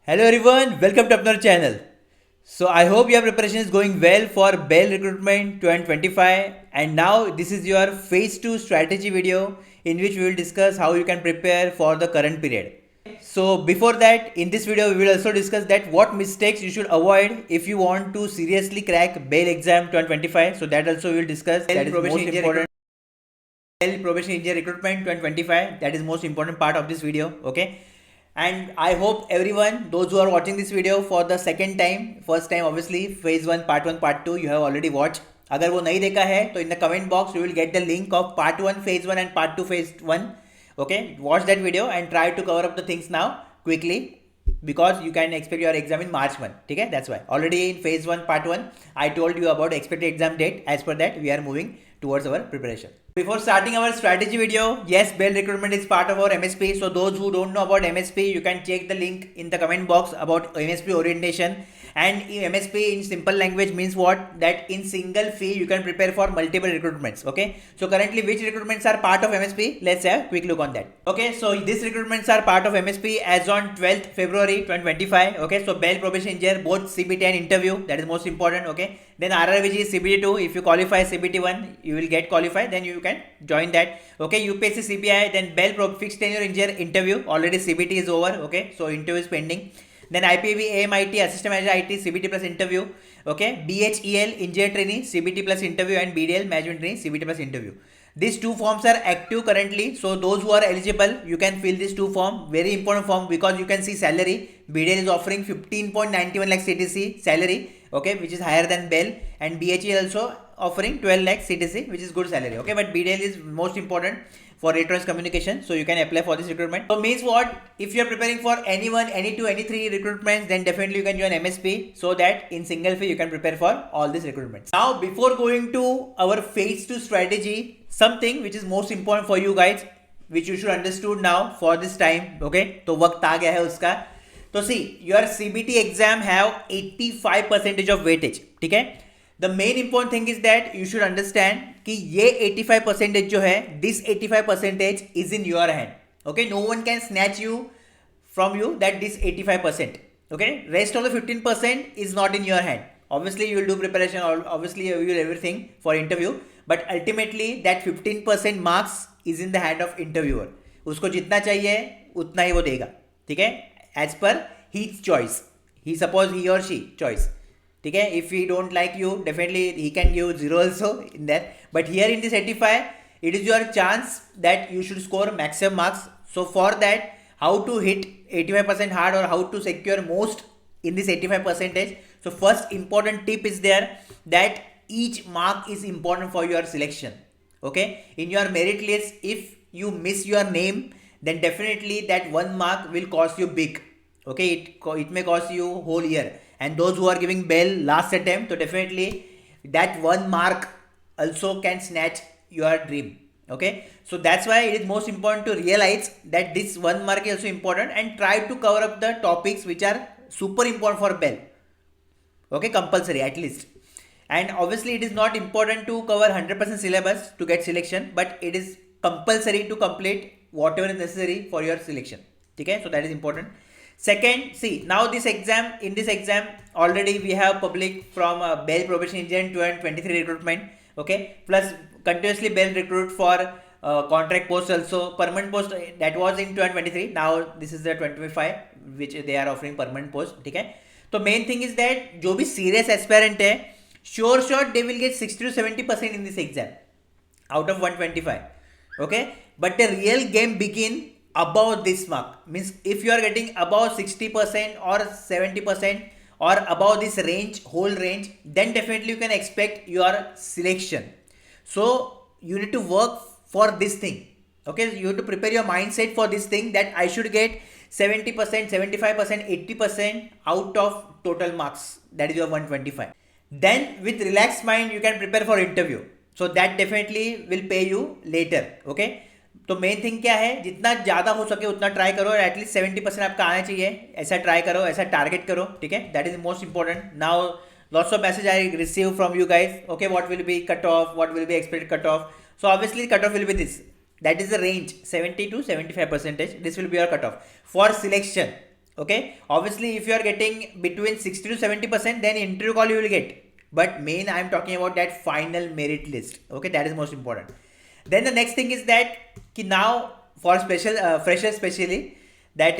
Hello everyone, welcome to our channel. So I hope your preparation is going well for Bell Recruitment 2025, and now this is your phase 2 strategy video in which we will discuss how you can prepare for the current period. So before that, in this video we will also discuss that what mistakes you should avoid if you want to seriously crack Bell exam 2025. So that also we will discuss. That is most important. Bell Probation Engineer Recruitment 2025. That is most important part of this video. Okay. And I hope everyone, those who are watching this video for the second time, first time obviously, phase 1, part 2, you have already watched. अगर वो नहीं देखा है तो in the comment box you will get the link of part 1 phase 1 and part 2 phase 1. Okay, watch that video and try to cover up the things now quickly because you can expect your exam in March month. Okay, that's why already in phase 1 part 1 I told you about expected exam date. As per that we are moving towards our preparation. Before starting our strategy video, yes, Bell Recruitment is part of our MSP. So those who don't know about MSP, you can check the link in the comment box about MSP orientation. And MSP in simple language means what? That in single fee you can prepare for multiple recruitments. Okay. So currently which recruitments are part of MSP? Let's have a quick look on that. Okay. So these recruitments are part of MSP as on 12th February 2025. Okay. So Bell Probation Engineer, both CBT and interview. That is most important. Okay. Then RRVG is CBT2. If you qualify CBT1, you will get qualified. Then you can join that. Okay. UPSC CPI. Then Bell Fixed Tenure Engineer interview. Already CBT is over. Okay. So interview is pending. Then IPAB AMIT Assistant Manager IT CBT plus interview. Okay. BHEL Engineer Trainee CBT plus interview and BDL Management Trainee CBT plus interview. These two forms are active currently. So those who are eligible, you can fill these two form. Very important form because you can see salary. BDL is offering 15.91 lakh CTC salary. Okay, which is higher than Bell, and BHEL also offering 12 lakh CTC, which is good salary. Okay, but BDL is most important for electronics communication, so you can apply for this recruitment. So means what? If you are preparing for anyone, any two, any three recruitments, then definitely you can join MSP so that in single fee you can prepare for all these recruitments. Now before going to our phase 2 strategy, something which is most important for you guys, which you should understood now for this time. Okay, तो वक्त आ गया है उसका. तो see your CBT exam have 85% of weightage. ठीक है. The main important thing is that you should understand कि ये 85% जो है, this 85% is in your hand. Okay, no one can snatch you from you that this 85%. Okay, rest of the 15% is not in your hand. Obviously you will do preparation, obviously you will everything for interview, but ultimately that 15% marks is in the hand of interviewer. उसको जितना चाहिए उतना ही वो देगा. ठीक है, as per his choice. He suppose he or she choice. ठीक है, if he don't like you, definitely he can give 0 also in that. But here in this 85, it is your chance that you should score maximum marks. So for that, how to hit 85% hard or how to secure most in this 85%. So first important tip is there that each mark is important for your selection. Okay, in your merit list, if you miss your name, then definitely that 1 mark will cost you big. Okay, it may cost you whole year. And those who are giving Bell last attempt, so definitely that 1 mark also can snatch your dream. Okay, so that's why it is most important to realize that this 1 mark is also important and try to cover up the topics which are super important for Bell. Okay, compulsory at least. And obviously it is not important to cover 100% syllabus to get selection, but it is compulsory to complete whatever is necessary for your selection. Okay, so that is important. Second, see, now this exam, in this exam already we have public from Bell Probation Engineer 2023 recruitment. Okay, plus continuously Bell recruit for contract post also, permanent post that was in 2023. Now this is the 2025 which they are offering permanent post. ठीक है, तो main thing is that जो भी serious aspirant है, sure they will get 60 to 70% in this exam out of 125. Okay, but the real game begin above this mark. Means if you are getting above 60% or 70% or above this range, whole range, then definitely you can expect your selection. So you need to work for this thing. Okay, you have to prepare your mindset for this thing that I should get 70%, 75%, 80% out of total marks. That is your 125. Then with relaxed mind you can prepare for interview. So that definitely will pay you later. Okay, तो main thing क्या है, जितना ज़्यादा हो सके उतना try करो और एटलीस्ट 70% आपका आना चाहिए. ऐसा ट्राई करो, ऐसा टारगेट करो. ठीक है, that is most important. Now lots of message I receive from you guys. Okay, what will be cut off, what will be expected cut off. So obviously cut off will be this, that is the range 70 to 75%. This will be your cut off for selection. Okay, obviously if you are getting between 60 to 70%, then interview call you will get. But main I am talking about that final merit list. Okay, that is most important. Then the next thing is that now for special freshers especially, that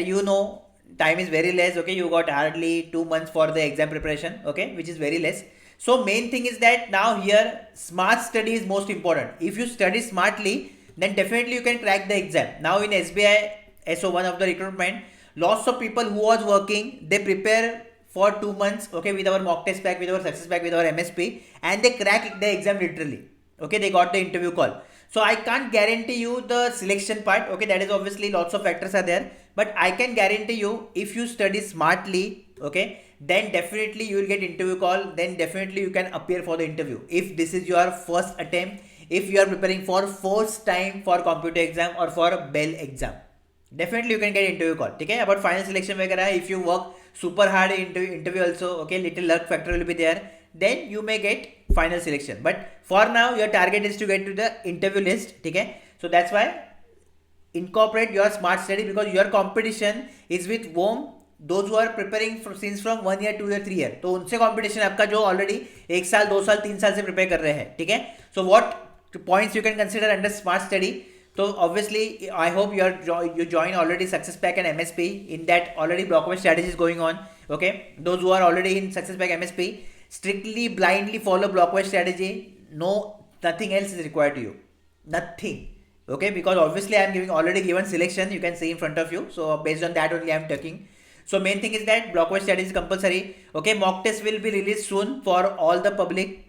time is very less. Okay, you got hardly 2 months for the exam preparation. Okay, which is very less. So main thing is that now here smart study is most important. If you study smartly, then definitely you can crack the exam. Now in SBI SO1 of the recruitment, lots of people who was working, they prepare for 2 months, okay, with our mock test pack, with our success pack, with our MSP, and they crack the exam literally. Okay, they got the interview call. So I can't guarantee you the selection part. Okay, that is obviously lots of factors are there, but I can guarantee you if you study smartly, okay, then definitely you will get interview call. Then definitely you can appear for the interview. If this is your first attempt, if you are preparing for first time for computer exam or for a Bell exam, definitely you can get interview call. Okay, about final selection वगैरह, if you work super hard in interview also, okay, little luck factor will be there, then you may get final selection. But for now your target is to get to the interview list. Okay, so that's why incorporate your smart study, because your competition is with whom, those who are preparing from 1 year 2 year 3 year. तो उनसे competition आपका जो already 1 साल 2 साल 3 साल से prepare कर रहे हैं. ठीक है, so what points you can consider under smart study? So obviously I hope you join already success pack and MSP. In that already block-wise strategy is going on. Okay, those who are already in success pack MSP, strictly blindly follow block-wise strategy. Nothing else is required to you, nothing. Okay, because obviously I am already given selection, you can see in front of you, so based on that only I am talking. So main thing is that block-wise strategy is compulsory. Okay, mock test will be released soon for all the public,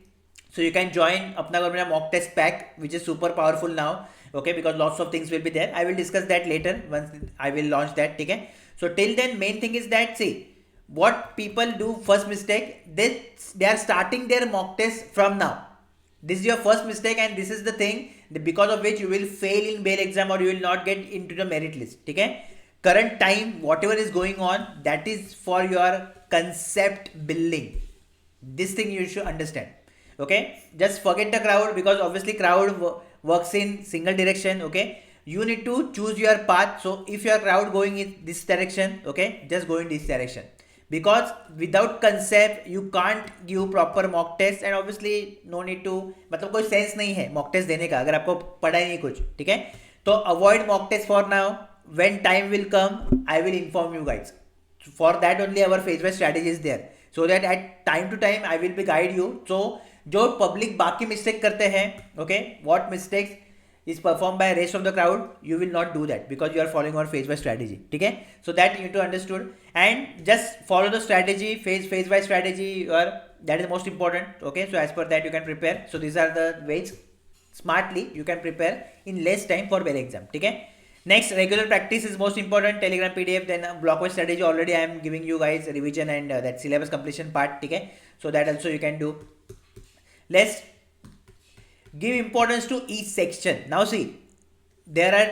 so you can join अपना mock test pack, which is super powerful now. Okay, because lots of things will be there. I will discuss that later once I will launch that. Okay, so till then main thing is that, see, what people do first mistake, they are starting their mock test from now. This is your first mistake, and this is the thing because of which you will fail in Bail exam, or you will not get into the merit list. Okay, current time whatever is going on, that is for your concept building. This thing you should understand. Okay, just forget the crowd, because obviously crowd works in single direction. Okay, you need to choose your path. So if your crowd going in this direction, okay, just go in this direction, because without concept you can't give proper mock test, and obviously no need to, मतलब कोई sense नहीं है mock test देने का अगर आपको पढ़ा ही नहीं कुछ. ठीक है, तो avoid mock test for now. When time will come, I will inform you guys. For that only our phase wise strategy is there, so that at time to time I will be guide you. So जो public बाकी mistake करते हैं, okay, what mistakes is perform by rest of the crowd, you will not do that, because you are following our phase wise strategy. ठीक है, so that you too understood, and just follow the strategy, phase wise strategy, और that is most important. Okay, so as per that you can prepare. So these are the ways smartly you can prepare in less time for bell exam. ठीक है, next, regular practice is most important. Telegram PDF, then block-wise strategy already I am giving you guys revision and that syllabus completion part. ठीक है, so that also you can do. Let's give importance to each section. Now see, there are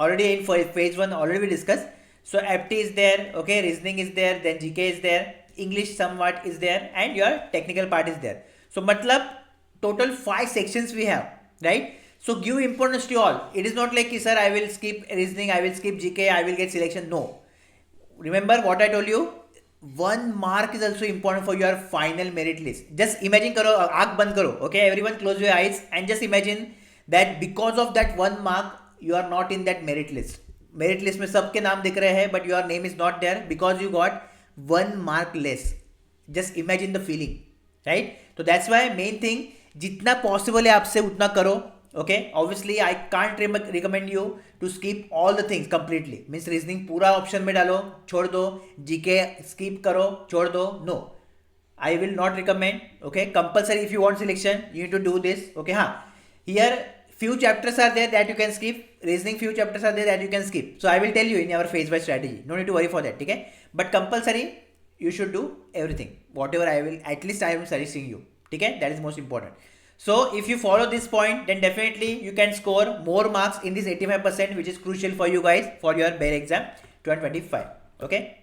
already in phase 1 already we discussed. So FT is there, okay, reasoning is there, then GK is there, English somewhat is there, and your technical part is there. So matlab total 5 sections we have, right? So give importance to all. It is not like, sir, I will skip reasoning, I will skip GK, I will get selection. No. Remember what I told you? 1 mark is also important for your final merit list. Just imagine karo, आँख बंद करो. Okay, everyone close your eyes and just imagine that because of that 1 mark, you are not in that merit list. Merit list में सबके नाम दिख रहे हैं, but your name is not there because you got 1 mark less. Just imagine the feeling, right? So that's why main thing, जितना possible है आपसे उतना करो. Okay, obviously I can't recommend you to skip all the things completely. Means reasoning पूरा option में डालो, छोड़ दो, GK skip करो, छोड़ दो. No, I will not recommend. Okay, compulsory if you want selection, you need to do this. Okay, हाँ, here few chapters are there that you can skip. Reasoning few chapters are there that you can skip. So I will tell you in our phase wise strategy. No need to worry for that. Okay, but compulsory you should do everything. Whatever I will, at least I am suggesting you. Okay, that is most important. So if you follow this point, then definitely you can score more marks in this 85%, which is crucial for you guys for your Bail exam 2025. Okay,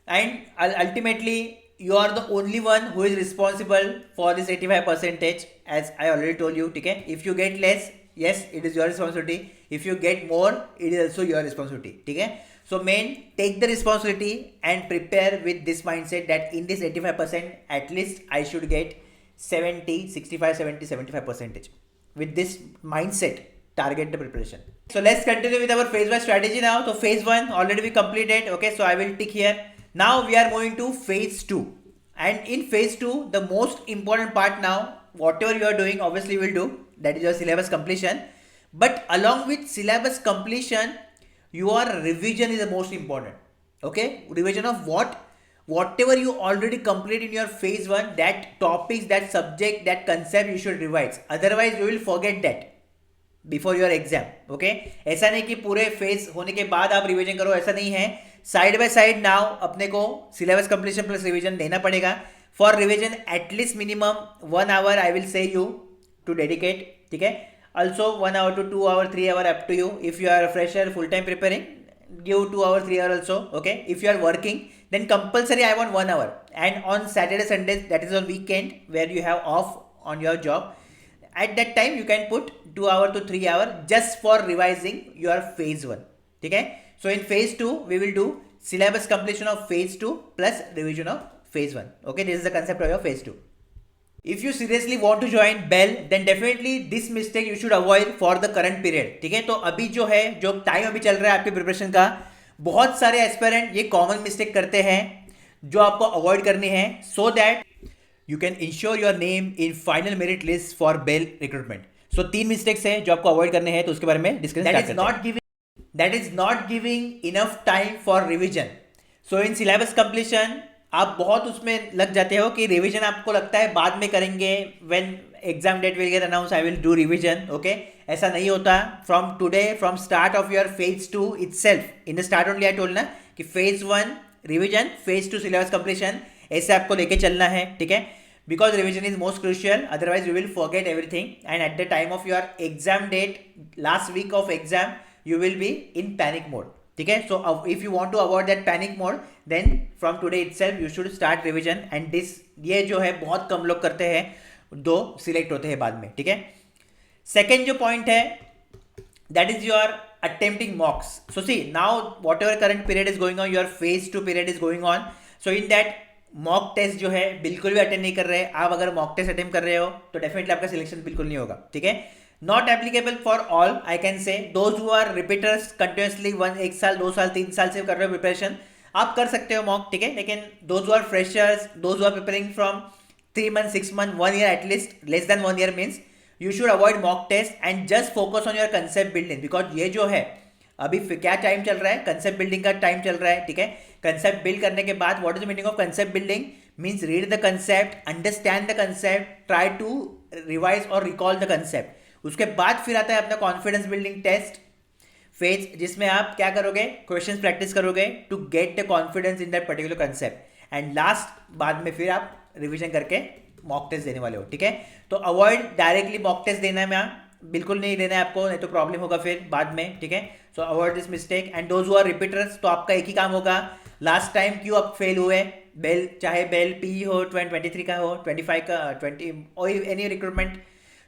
and ultimately you are the only one who is responsible for this 85%, as I already told you. Okay, if you get less, yes, it is your responsibility. If you get more, it is also your responsibility. Okay, So main, take the responsibility and prepare with this mindset that in this 85% at least I should get 70, 65, 70, 75%. With this mindset, target the preparation. So let's continue with our phase 1 strategy now. So phase 1 already we completed. Okay, so I will tick here. Now we are moving to phase 2. And in phase 2, the most important part now, whatever you are doing, obviously you will do, that is your syllabus completion. But along with syllabus completion, your revision is the most important. Okay, revision of what? Whatever you already complete in your phase 1, that topics, that subject, that concept you should revise. Otherwise you will forget that before your exam. Okay, ऐसा नहीं कि पूरे phase होने के बाद आप revision करो, ऐसा नहीं है. साइड बाय साइड नाउ अपने को सिलेबस कंप्लीशन प्लस रिवीजन देना पड़ेगा. For revision at least minimum 1 hour I will say you to dedicate. ठीक है, also 1 hour to 2 hour 3 hour up to you. If you are a fresher full time preparing, give 2 hour 3 hour also. Okay, if you are working, then compulsory I want 1 hour. And on Saturday Sundays, that is on weekend where you have off on your job, at that time you can put 2 hour to 3 hour just for revising your phase 1. Okay, so in phase 2 we will do syllabus completion of phase 2 plus revision of phase 1. Okay, this is the concept of your phase 2. If you seriously want to join BEL, then definitely this mistake you should avoid for the current period. ठीक है, तो अभी जो है, जो time अभी चल रहा है आपके प्रिपरेशन का, बहुत सारे एस्पिरेंट ये कॉमन मिस्टेक करते हैं जो आपको अवॉइड करनी है, so that you can ensure your name in final merit list for BEL recruitment. So 3 mistakes हैं जो आपको अवॉइड करने हैं, तो उसके बारे में डिस्कस करते हैं. That is not giving enough time for revision. So in syllabus completion आप बहुत उसमें लग जाते हो कि रिवीजन आपको लगता है बाद में करेंगे, when exam date will get announce I will do revision. Okay, ऐसा नहीं होता. From today, from start of your phase 2 itself, in the start only I told ना कि phase 1 revision, phase 2 syllabus completion, ऐसे आपको लेके चलना है. ठीक है, because revision is most crucial, otherwise you will forget everything. And at the time of your exam date, last week of exam, you will be in panic mode. ठीक है, so if you want to avoid that panic mode, then from today itself you should start revision. And this, ये जो है बहुत कम लोग करते हैं, 2 select होते हैं बाद में. ठीक है, सेकेंड जो पॉइंट है, that is your attempting mocks. So see now whatever current period is going on, your phase 2 period is going on. So in that mock test जो है बिल्कुल भी अटेंड नहीं कर रहे. आप अगर मॉक टेस्ट अटेम्प्ट कर रहे हो तो डेफिनेटली आपका सिलेक्शन बिल्कुल नहीं होगा. ठीक है, not applicable for all, I can say. Those who are repeaters continuously 1 साल 2 साल 3 साल से कर रहे हो प्रिपरेशन, आप कर सकते हो मॉक. ठीक है, लेकिन those who are freshers, those who are preparing from 3 months 6 months 1 year, at least less than 1 year means you should avoid mock test and just focus on your concept building. Because ये जो है अभी क्या time चल रहा है, concept building का time चल रहा है. ठीक है, कंसेप्ट बिल्ड करने के बाद what is the meaning of concept building? Means read the concept, understand the concept, try to revise और रिकॉल द कंसेप्ट. उसके बाद फिर आता है अपना कॉन्फिडेंस बिल्डिंग टेस्ट फेज, जिसमें आप क्या करोगे, क्वेश्चंस प्रैक्टिस करोगे to get the confidence in that particular concept. And last बाद में फिर आप रिवीजन करके मॉक टेस्ट देने वाले हो. ठीक है, तो अवॉइड डायरेक्टली मॉक टेस्ट देना है, बिल्कुल नहीं देना है आपको, नहीं तो प्रॉब्लम होगा फिर बाद में. ठीक है, so avoid this mistake. And those who are repeaters, तो आपका एक ही काम होगा, लास्ट टाइम क्यों आप फेल हुए, बेल चाहे बेल पी हो 2023 का हो, 25 का, 20 और any recruitment,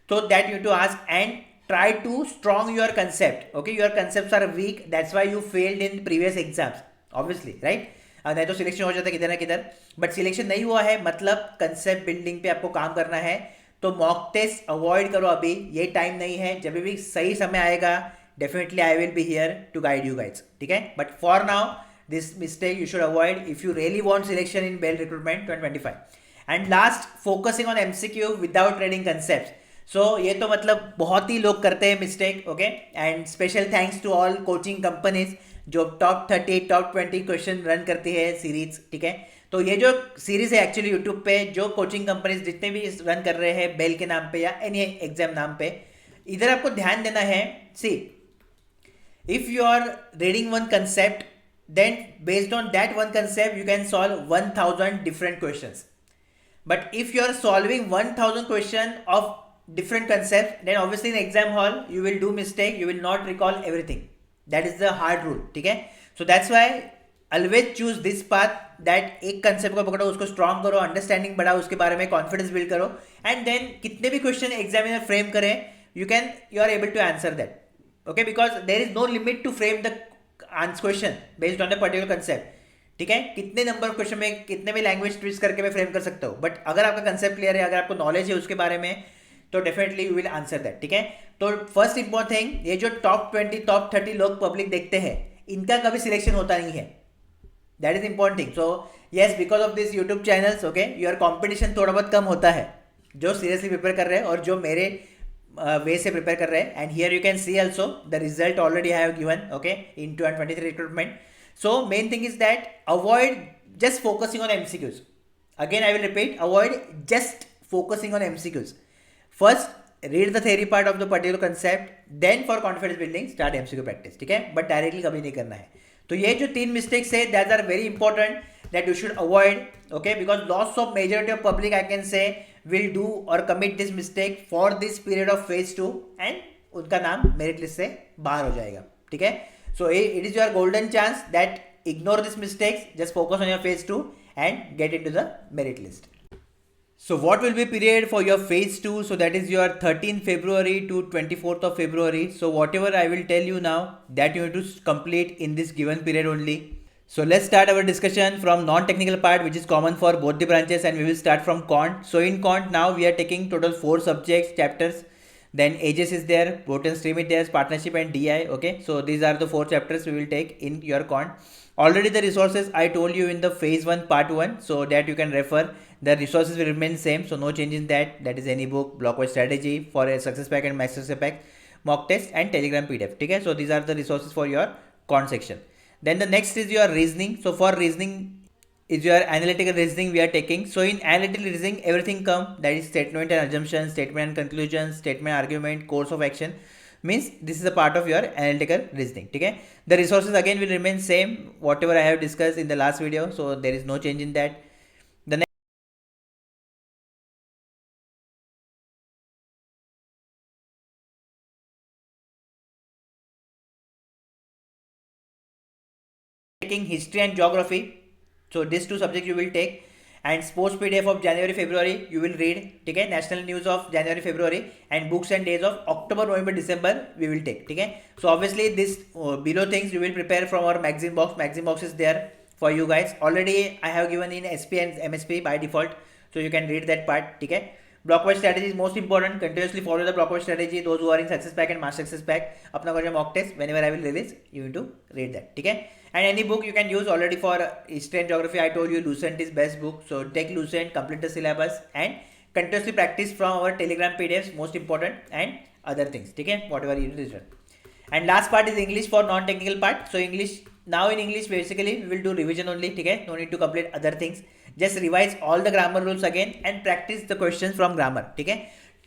so that you to ask and try to strong your concept. Okay, your concepts are weak, that's why you failed in previous exams, obviously, right? नहीं तो selection हो जाता है किधर ना किधर, बट सिलेक्शन नहीं हुआ है, मतलब कंसेप्ट बिल्डिंग पे आपको काम करना है. तो मॉक टेस्ट अवॉइड करो, अभी ये टाइम नहीं है. जब भी सही समय आएगा, definitely I will be here to guide you guides. ठीक है, but for now this mistake you should avoid if you really want selection in BEL recruitment 2025. And last, focusing on MCQ without trading concept. So ये तो मतलब बहुत ही लोग करते हैं mistake. Okay, and special thanks to all coaching companies जो top 30 top 20 question run करती है सीरीज. ठीक है, तो ये जो सीरीज है एक्चुअली यूट्यूब पे, जो कोचिंग कंपनीज जितने भी रन कर रहे हैं BEL के नाम पे या एनी एग्जाम नाम पे, इधर आपको ध्यान देना है. See, if you are reading one concept, then based on that one concept you can solve 1000 different questions. But if you are solving 1000 question of different concepts, then obviously in exam hall you will do mistake, you will not recall everything. That is the hard rule. ठीक है, so that's why always choose this path, that एक concept को पकड़ो, उसको strong करो, understanding बढ़ाओ उसके बारे में, confidence build करो, and then कितने भी question examiner frame करे, you are able to answer that. Okay, because there is no limit to frame the answer question based on the particular concept, ठीक है. कितने नंबर ऑफ क्वेश्चन में कितने भी लैंग्वेज ट्विस्ट करके मैं फ्रेम कर सकता हूँ, बट अगर आपका कंसेप्ट क्लियर है, अगर आपको नॉलेज है उसके बारे में, तो definitely you will answer that, ठीक है. तो फर्स्ट इंपॉर्टेंट थिंग, ये जो टॉप 20 टॉप 30 लोग पब्लिक देखते हैं, इनका कभी सिलेक्शन होता नहीं है. That is important thing. So yes, because of this YouTube channels, okay, your competition थोड़ा बहुत कम होता है जो सीरियसली प्रिपेयर कर रहे हैं और जो मेरे वे से प्रिपेयर कर रहे हैं. And here you can see also the result already I have given, okay, in 2023 recruitment. So main thing is that avoid just focusing on MCQs. Again, I will repeat, avoid just focusing on MCQs. First, read the theory part of the particular concept. Then for confidence building, start MCQ practice. ठीक है, but directly कभी नहीं करना है. तो ये जो 3 mistakes है, that are very important that you should avoid. Okay, because lots of majority of public, I can say, will do or commit this mistake for this period of phase 2, and उनका नाम merit list से बाहर हो जाएगा. ठीक है. So it is your golden chance that ignore these mistakes, just focus on your phase 2 and get into the merit list. So what will be period for your phase 2? So that is your 13th February to 24th of February. So whatever I will tell you now, that you need to complete in this given period only. So let's start our discussion from non-technical part, which is common for both the branches, and we will start from quant. So in quant now we are taking total 4 subjects, chapters. Then ages is there, potent stream is there, partnership and DI. Okay, so these are the 4 chapters we will take in your quant. Already the resources I told you in the phase 1 part 1, so that you can refer. The resources will remain same, so no change in that. That is any book, blockwise strategy for a success pack and max success pack, mock test and telegram PDF. Okay, so these are the resources for your quant section. Then the next is your reasoning. So for reasoning is your analytical reasoning we are taking. So in analytical reasoning, everything come, that is statement and assumption, statement and conclusion, statement argument, course of action, means this is a part of your analytical reasoning. Okay, the resources again will remain same, whatever I have discussed in the last video, so there is no change in that. The next taking history and geography. So these 2 subjects you will take, and sports PDF of January February you will read. ठीक है, national news of January February, and books and days of October November December we will take. ठीक है, so obviously this below things you will prepare from our magazine box. Magazine box is there for you guys. Already I have given in SP and MSP by default, so you can read that part. ठीक है, blockwise strategy is most important. Continuously follow the blockwise strategy. Those who are in success pack and master success pack, अपना जो mock test whenever I will release, you need to read that. ठीक है, and any book you can use already for history and geography. I told you Lucent is best book, so take Lucent, complete the syllabus, and continuously practice from our Telegram PDFs, most important, and other things. ठीक है, whatever you read. And last part is English for non-technical part. So English, now in English basically we will do revision only. ठीक है, no need to complete other things. Just revise all the grammar rules again and practice the questions from grammar. ठीक है,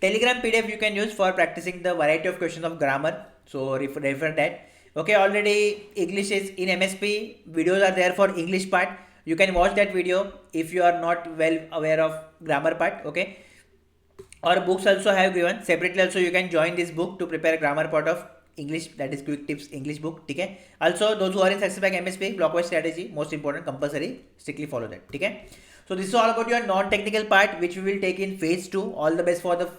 Telegram PDF you can use for practicing the variety of questions of grammar. So refer that. Okay, already English is in MSP, videos are there for English part. You can watch that video if you are not well aware of grammar part. Okay, or books also have given separately. Also you can join this book to prepare grammar part of English, that is quick tips English book. ठीक है, also those who are in success pack MSP, blockwise strategy, most important, compulsory, strictly follow that. ठीक है, so this is all about your non-technical part which we will take in phase 2. All the best for the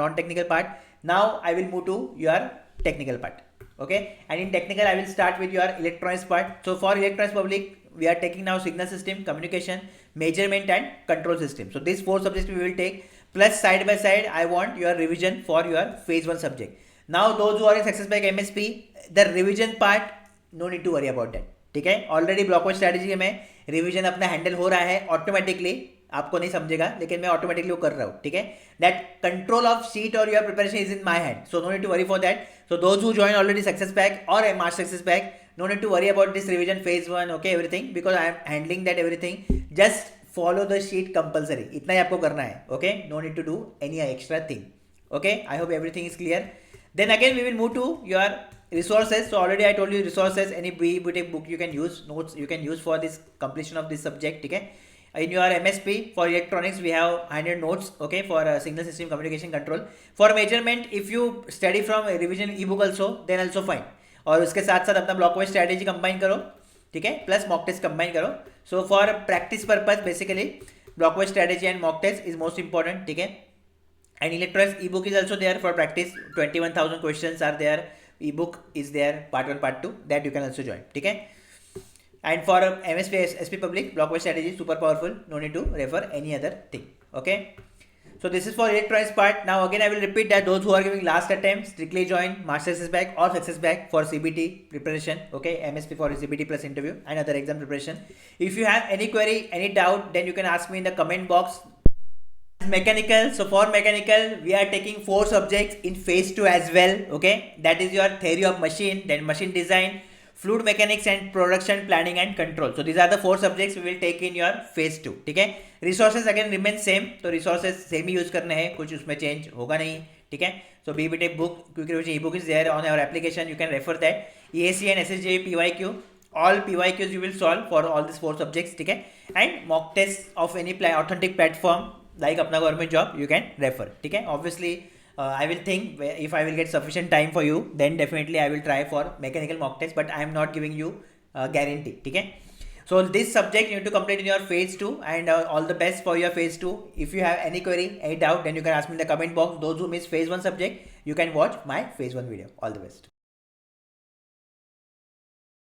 non-technical part. Now I will move to your technical part. Okay, and in technical I will start with your electronics part. So for electronics public we are taking now signal system, communication, measurement and control system. So these 4 subjects we will take, plus side by side I want your revision for your phase 1 subject. Now those who are in success pack MSP, the revision part no need to worry about that. ठीक है, already ब्लॉकवाइज strategy में revision अपना handle हो रहा है automatically, आपको नहीं समझेगा लेकिन मैं ऑटोमेटिकली वो कर रहा हूँ. ठीक है, दैट कंट्रोल ऑफ शीट और your preparation is in my hand, so no need to worry for that. So those who join already success pack और master success pack, no need to worry about this revision phase 1, okay, everything, because I am handling that everything. Just follow the sheet compulsory, इतना ही आपको करना है. Okay, no need to do any extra thing. Okay, I hope everything is clear. Then again we will move to your resources. So already I told you resources, any BTech book you can use, notes you can use for this completion of this subject. Okay, in your MSP for electronics we have 100 notes, okay, for signal system communication control. For measurement, if you study from a revision ebook also, then also fine. और उसके साथ साथ अपना ब्लॉकवाइज strategy combine करो, ठीक है, plus mock test combine करो. So for practice purpose basically blockwise strategy and mock test is most important. ठीक है, and electronics ebook is also there for practice. 21,000 questions are there ebook is there, part 1, part 2, that you can also join. Okay. And for MSP SP Public, Blockbuster strategy is super powerful. No need to refer any other thing. Okay. So this is for electronics part. Now again I will repeat that those who are giving last attempt strictly join Master Success Back or Success Back for CBT preparation. Okay, MSP for CBT plus interview and other exam preparation. If you have any query, any doubt, then you can ask me in the comment box. Mechanical, so for mechanical we are taking 4 subjects in phase 2 as well. Okay, that is your theory of machine, then machine design, fluid mechanics and production planning and control. So these are the 4 subjects we will take in your phase 2. ठीक है, resources again remain same, तो resources same ही use करने हैं, कुछ उसमें change होगा नहीं. ठीक है, so BBTech book, quick revision ebook is there on our application, you can refer that. EAC and SSJ PYQ, all PYQs you will solve for all these 4 subjects. ठीक है, and mock tests of any authentic platform like अपना government job you can refer. ठीक है, obviously I will think if I will get sufficient time for you, then definitely I will try for mechanical mock test, but I am not giving you guarantee. Okay, so this subject you need to complete in your phase 2, and all the best for your phase 2. If you have any query, any doubt, then you can ask me in the comment box. Those who miss phase 1 subject, you can watch my phase 1 video. All the best.